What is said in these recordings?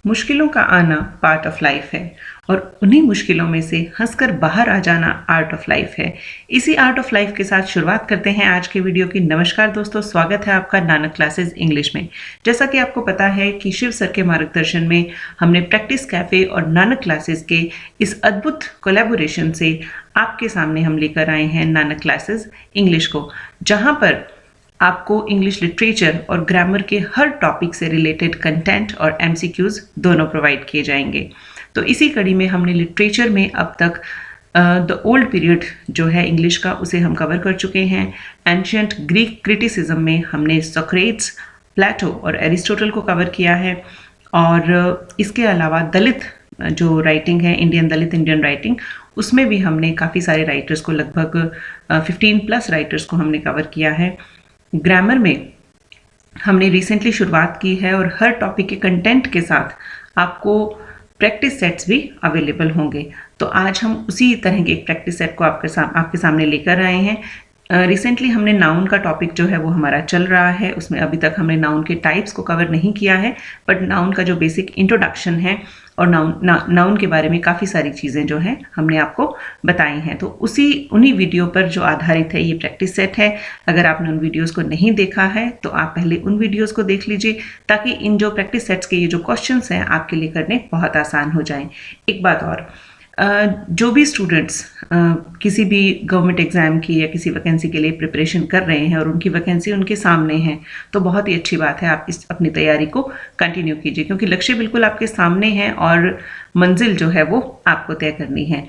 मुश्किलों का आना पार्ट ऑफ लाइफ है और उन्हीं मुश्किलों में से हंसकर बाहर आ जाना आर्ट ऑफ लाइफ है। इसी आर्ट ऑफ लाइफ के साथ शुरुआत करते हैं आज के वीडियो की। नमस्कार दोस्तों, स्वागत है आपका नानक क्लासेस इंग्लिश में। जैसा कि आपको पता है कि शिव सर के मार्गदर्शन में हमने प्रैक्टिस कैफे और नानक क्लासेस के इस अद्भुत कोलैबोरेशन से आपके सामने हम लेकर आए हैं नानक क्लासेस इंग्लिश को, जहां पर आपको इंग्लिश लिटरेचर और ग्रामर के हर टॉपिक से रिलेटेड कंटेंट और एमसीक्यूज दोनों प्रोवाइड किए जाएंगे। तो इसी कड़ी में हमने लिटरेचर में अब तक द ओल्ड पीरियड जो है इंग्लिश का, उसे हम कवर कर चुके हैं। एंशियंट ग्रीक क्रिटिसिज्म में हमने सोक्रेट्स, प्लेटो और एरिस्टोटल को कवर किया है। और इसके अलावा दलित जो राइटिंग है, इंडियन दलित इंडियन राइटिंग, उसमें भी हमने काफ़ी सारे राइटर्स को, लगभग 15+ राइटर्स को हमने कवर किया है। ग्रामर में हमने रिसेंटली शुरुआत की है और हर टॉपिक के कंटेंट के साथ आपको प्रैक्टिस सेट्स भी अवेलेबल होंगे। तो आज हम उसी तरह के एक प्रैक्टिस सेट को आपके सामने लेकर आए हैं। रिसेंटली हमने नाउन का टॉपिक जो है वो हमारा चल रहा है, उसमें अभी तक हमने नाउन के टाइप्स को कवर नहीं किया है, बट नाउन का जो बेसिक इंट्रोडक्शन है और नाउन के बारे में काफ़ी सारी चीज़ें जो हैं हमने आपको बताई हैं। तो उन्हीं वीडियो पर जो आधारित है ये प्रैक्टिस सेट है। अगर आपने उन वीडियोस को नहीं देखा है तो आप पहले उन वीडियोस को देख लीजिए, ताकि इन जो प्रैक्टिस सेट्स के ये जो क्वेश्चंस हैं आपके लिए करने बहुत आसान हो जाएं। एक बात और, जो भी स्टूडेंट्स किसी भी गवर्नमेंट एग्ज़ाम की या किसी वैकेंसी के लिए प्रिपरेशन कर रहे हैं और उनकी वैकेंसी उनके सामने है, तो बहुत ही अच्छी बात है, आप अपनी तैयारी को कंटिन्यू कीजिए, क्योंकि लक्ष्य बिल्कुल आपके सामने है और मंजिल जो है वो आपको तय करनी है।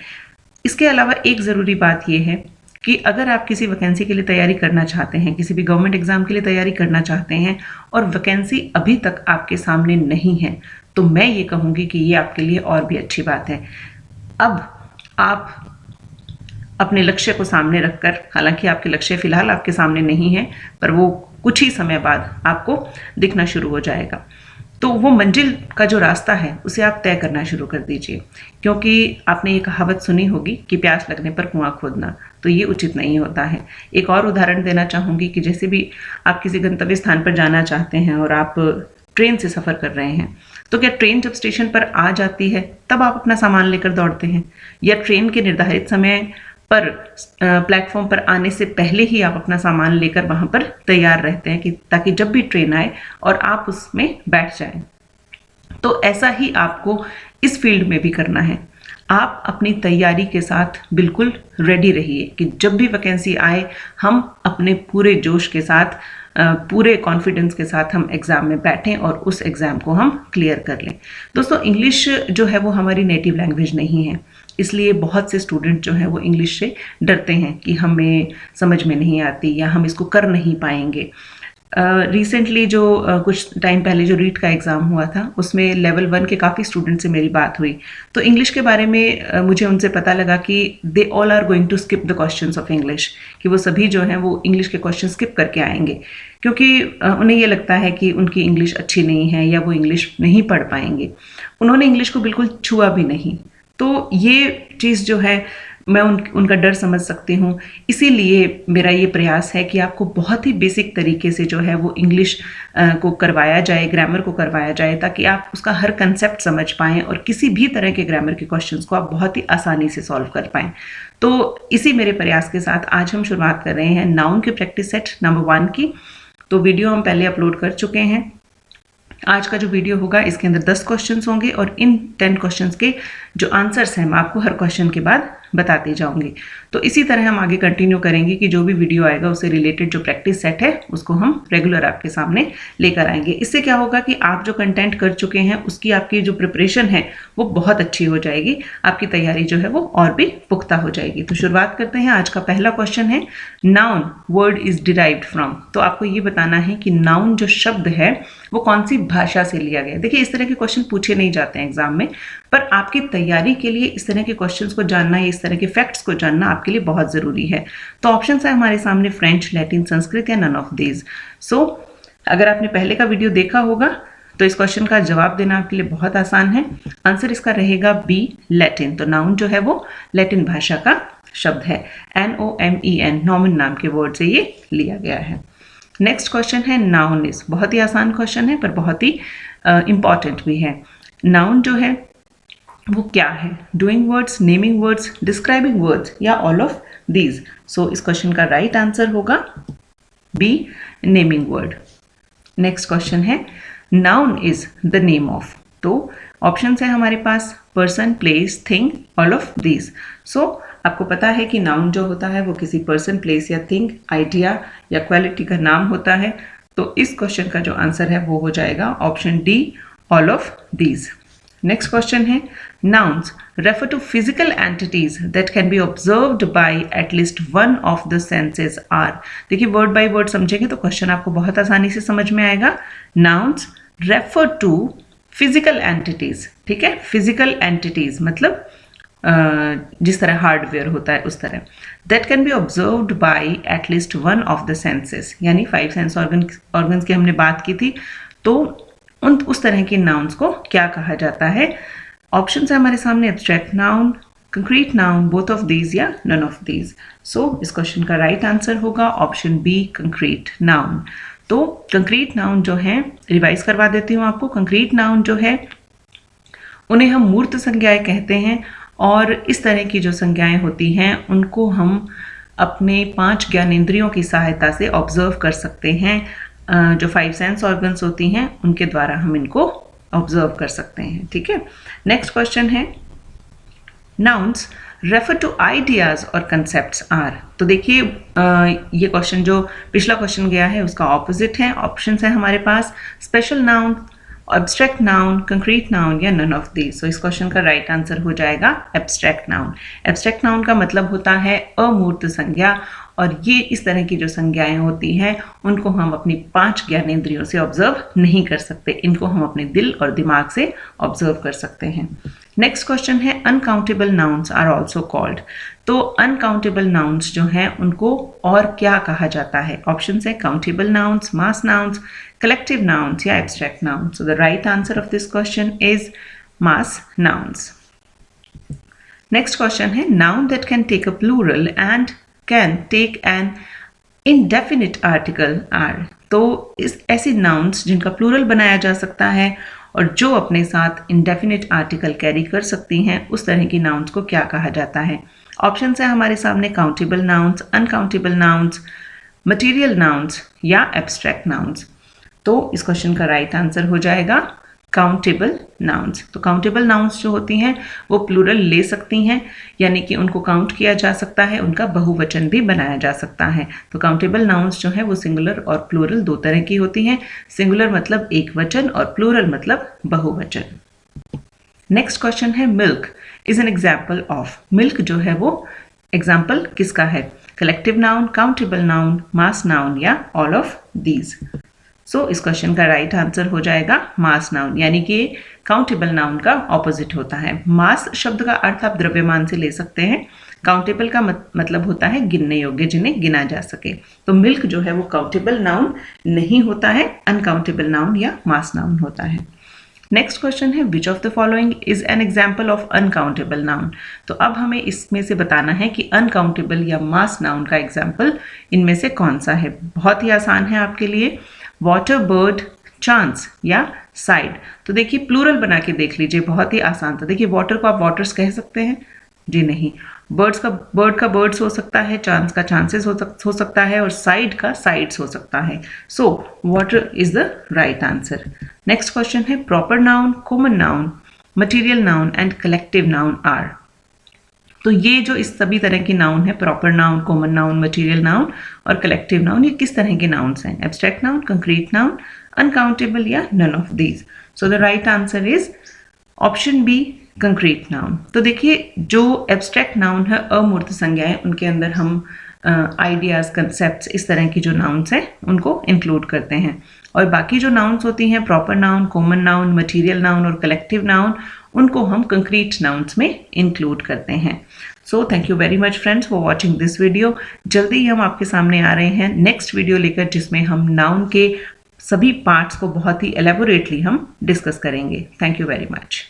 इसके अलावा एक ज़रूरी बात यह है कि अगर आप किसी वैकेंसी के लिए तैयारी करना चाहते हैं, किसी भी गवर्नमेंट एग्ज़ाम के लिए तैयारी करना चाहते हैं और वैकेंसी अभी तक आपके सामने नहीं है, तो मैं ये कहूँगी कि ये आपके लिए और भी अच्छी बात है। अब आप अपने लक्ष्य को सामने रखकर, हालांकि आपके लक्ष्य फिलहाल आपके सामने नहीं है, पर वो कुछ ही समय बाद आपको दिखना शुरू हो जाएगा। तो वो मंजिल का जो रास्ता है उसे आप तय करना शुरू कर दीजिए, क्योंकि आपने ये कहावत सुनी होगी कि प्यास लगने पर कुआं खोदना, तो ये उचित नहीं होता है। एक और उदाहरण देना चाहूँगी कि जैसे भी आप किसी गंतव्य स्थान पर जाना चाहते हैं और आप ट्रेन से सफ़र कर रहे हैं, तो क्या ट्रेन जब स्टेशन पर आ जाती है तब आप अपना सामान लेकर दौड़ते हैं, या ट्रेन के निर्धारित समय पर प्लेटफॉर्म पर आने से पहले ही आप अपना सामान लेकर वहाँ पर तैयार रहते हैं, कि ताकि जब भी ट्रेन आए और आप उसमें बैठ जाएं? तो ऐसा ही आपको इस फील्ड में भी करना है। आप अपनी तैयारी के साथ बिल्कुल रेडी रहिए कि जब भी वैकेंसी आए हम अपने पूरे जोश के साथ, पूरे कॉन्फिडेंस के साथ हम एग्ज़ाम में बैठें और उस एग्ज़ाम को हम क्लियर कर लें। दोस्तों, इंग्लिश जो है वो हमारी नेटिव लैंग्वेज नहीं है, इसलिए बहुत से स्टूडेंट जो हैं वो इंग्लिश से डरते हैं कि हमें समझ में नहीं आती या हम इसको कर नहीं पाएंगे। रिसेंटली जो कुछ टाइम पहले जो रीट का एग्ज़ाम हुआ था, उसमें लेवल 1 के काफ़ी स्टूडेंट से मेरी बात हुई, तो इंग्लिश के बारे में मुझे उनसे पता लगा कि they all are going to skip the questions of English, कि वो सभी जो हैं वो इंग्लिश के क्वेश्चन स्किप करके आएंगे, क्योंकि उन्हें ये लगता है कि उनकी इंग्लिश अच्छी नहीं है या वो इंग्लिश नहीं पढ़ पाएंगे। उन्होंने इंग्लिश को बिल्कुल छुआ भी नहीं। तो ये चीज़ जो है, मैं उनका डर समझ सकती हूँ। इसीलिए मेरा ये प्रयास है कि आपको बहुत ही बेसिक तरीके से जो है वो इंग्लिश को करवाया जाए, ग्रामर को करवाया जाए, ताकि आप उसका हर कंसेप्ट समझ पाएँ और किसी भी तरह के ग्रामर के क्वेश्चंस को आप बहुत ही आसानी से सॉल्व कर पाएँ। तो इसी मेरे प्रयास के साथ आज हम शुरुआत कर रहे हैं नाउन के प्रैक्टिस सेट नंबर 1 की। तो वीडियो हम पहले अपलोड कर चुके हैं। आज का जो वीडियो होगा इसके अंदर 10 क्वेश्चंस होंगे और इन 10 क्वेश्चंस के जो आंसर्स हैं मैं आपको हर क्वेश्चन के बाद बताते जाऊंगी। तो इसी तरह हम आगे कंटिन्यू करेंगे कि जो भी वीडियो आएगा उससे रिलेटेड जो प्रैक्टिस सेट है उसको हम रेगुलर आपके सामने लेकर आएंगे। इससे क्या होगा कि आप जो कंटेंट कर चुके हैं उसकी आपकी जो प्रिपरेशन है वो बहुत अच्छी हो जाएगी, आपकी तैयारी जो है वो और भी पुख्ता हो जाएगी। तो शुरुआत करते हैं। आज का पहला क्वेश्चन है, noun word is derived from. तो आपको ये बताना है कि नाउन जो शब्द है वो कौन सी भाषा से लिया गया है। देखिए, इस तरह के क्वेश्चन पूछे नहीं जाते हैं एग्जाम में, पर आपकी तैयारी के लिए इस तरह के क्वेश्चंस को जानना, इस तरह के फैक्ट्स को जानना आपके लिए बहुत ज़रूरी है। तो ऑप्शंस है हमारे सामने, फ्रेंच, लैटिन, संस्कृत या नन ऑफ दीज। सो अगर आपने पहले का वीडियो देखा होगा तो इस क्वेश्चन का जवाब देना आपके लिए बहुत आसान है। आंसर इसका रहेगा बी, लैटिन। तो नाउन जो है वो लैटिन भाषा का शब्द है। NOMEN, नॉमन नाम के वर्ड से ये लिया गया है। नेक्स्ट क्वेश्चन है, नाउन इज। बहुत ही आसान क्वेश्चन है पर बहुत ही इंपॉर्टेंट भी है। नाउन जो है वो क्या है, doing words, naming words, describing words या ऑल ऑफ दीज। सो इस क्वेश्चन का राइट आंसर होगा B, naming word. Next question है noun is the name of. तो ऑप्शन है हमारे पास person, place, thing, all of these. So आपको पता है कि नाउन जो होता है वो किसी पर्सन, प्लेस या थिंग, आइडिया या क्वालिटी का नाम होता है। तो इस क्वेश्चन का जो आंसर है वो हो जाएगा option D, all of these. Next question है nouns refer to physical entities that can be observed by at least one of the senses are। देखिए वर्ड बाय वर्ड समझेंगे तो क्वेश्चन आपको बहुत आसानी से समझ में आएगा। nouns refer to physical entities, ठीक है, physical entities मतलब जिस तरह हार्डवेयर होता है उस तरह, that can be observed by at least one of the senses, यानी 5 सेंस ऑर्गन्स की हमने बात की थी। तो उस तरह के नाउन्स को क्या कहा जाता है। ऑप्शन है हमारे सामने abstract noun, concrete noun, both of these या नन ऑफ दीज। सो इस क्वेश्चन का राइट आंसर होगा ऑप्शन बी, कंक्रीट नाउन। तो कंक्रीट नाउन जो है, रिवाइज करवा देती हूँ आपको, कंक्रीट नाउन जो है उन्हें हम मूर्त संज्ञाएं कहते हैं और इस तरह की जो संज्ञाएं होती हैं उनको हम अपने 5 ज्ञानेंद्रियों की सहायता से ऑब्जर्व कर सकते हैं। जो 5 सेंस ऑर्गन्स होती हैं उनके द्वारा हम इनको ऑब्जर्व कर सकते हैं, ठीक है। नेक्स्ट क्वेश्चन है नाउन्स रेफर टू आइडियाज और कंसेप्ट्स आर। तो देखिए ये क्वेश्चन जो पिछला क्वेश्चन गया है उसका ऑपोजिट है। ऑप्शन है हमारे पास special noun, abstract noun, concrete noun या नन ऑफ दीज। सो इस क्वेश्चन का राइट आंसर हो जाएगा एब्स्ट्रैक्ट नाउन। एब्स्ट्रैक्ट नाउन का मतलब होता है अमूर्त संज्ञा और ये इस तरह की जो संज्ञाएं होती हैं उनको हम अपनी 5 ज्ञानेंद्रियों से ऑब्जर्व नहीं कर सकते, इनको हम अपने दिल और दिमाग से ऑब्जर्व कर सकते हैं। नेक्स्ट क्वेश्चन है uncountable nouns are also called. तो अनकाउंटेबल नाउन्स जो हैं उनको और क्या कहा जाता है। ऑप्शन है countable nouns, mass nouns, collective nouns या abstract nouns. So the right answer of this question is mass nouns. Next question है noun that can take a plural and can take an indefinite article are। तो इस ऐसी nouns जिनका plural बनाया जा सकता है और जो अपने साथ इंडेफिनिट आर्टिकल कैरी कर सकती हैं उस तरह की नाउन्स को क्या कहा जाता है। ऑप्शन है हमारे सामने countable nouns, uncountable nouns, material nouns या एब्स्ट्रैक्ट नाउन्स। तो इस क्वेश्चन का राइट आंसर हो जाएगा काउंटेबल नाउन्स। तो काउंटेबल नाउन्स जो होती हैं वो प्लूरल ले सकती हैं, यानी कि उनको काउंट किया जा सकता है, उनका बहुवचन भी बनाया जा सकता है। तो काउंटेबल नाउन्स जो है वो सिंगुलर और प्लूरल 2 तरह की होती हैं। सिंगुलर मतलब एक वचन और प्लूरल मतलब बहुवचन। नेक्स्ट क्वेश्चन है milk is an example of. Milk जो है वो एग्जाम्पल किसका है, कलेक्टिव नाउन, काउंटेबल नाउन, मास नाउन या ऑल ऑफ दीज। सो इस क्वेश्चन का राइट आंसर हो जाएगा मास नाउन, यानी कि काउंटेबल नाउन का ऑपोजिट होता है। मास शब्द का अर्थ आप द्रव्यमान से ले सकते हैं, काउंटेबल का मतलब होता है गिनने योग्य, जिन्हें गिना जा सके। तो मिल्क जो है वो काउंटेबल नाउन नहीं होता है, अनकाउंटेबल नाउन या मास नाउन होता है। नेक्स्ट क्वेश्चन है which of the following is an example of uncountable noun. तो अब हमें इसमें से बताना है कि अनकाउंटेबल या मास नाउन का एग्जाम्पल इनमें से कौन सा है। बहुत ही आसान है आपके लिए, वाटर, बर्ड, चांस या साइड। तो देखिए प्लूरल बना के देख लीजिए, बहुत ही आसान था। देखिए वाटर को आप वाटर्स कह सकते हैं, जी नहीं। बर्ड का बर्ड्स हो सकता है, चांस का चांसेस हो सकता है और साइड का साइड्स हो सकता है। So water is the right answer. Next question है proper noun, common noun, material noun and collective noun are. तो ये जो इस सभी तरह की नाउन है, proper noun, common noun, material noun और कलेक्टिव नाउन, ये किस तरह के नाउन्स हैं। Abstract noun, concrete noun, uncountable या none of these. So the right answer is option B, concrete noun. तो देखिए जो एब्स्ट्रैक्ट नाउन है, अमूर्त संज्ञाएं, उनके अंदर हम आइडियाज, कंसेप्ट्स, इस तरह की जो नाउन्स हैं उनको इंक्लूड करते हैं और बाकी जो नाउन्स होती हैं, proper noun, common noun, material noun और कलेक्टिव नाउन, उनको हम कंक्रीट नाउन्स में इंक्लूड करते हैं। So thank you very much friends for watching this video. जल्दी ही हम आपके सामने आ रहे हैं नेक्स्ट वीडियो लेकर, जिसमें हम नाउन के सभी पार्ट्स को बहुत ही एलेबोरेटली हम डिस्कस करेंगे। Thank you very much.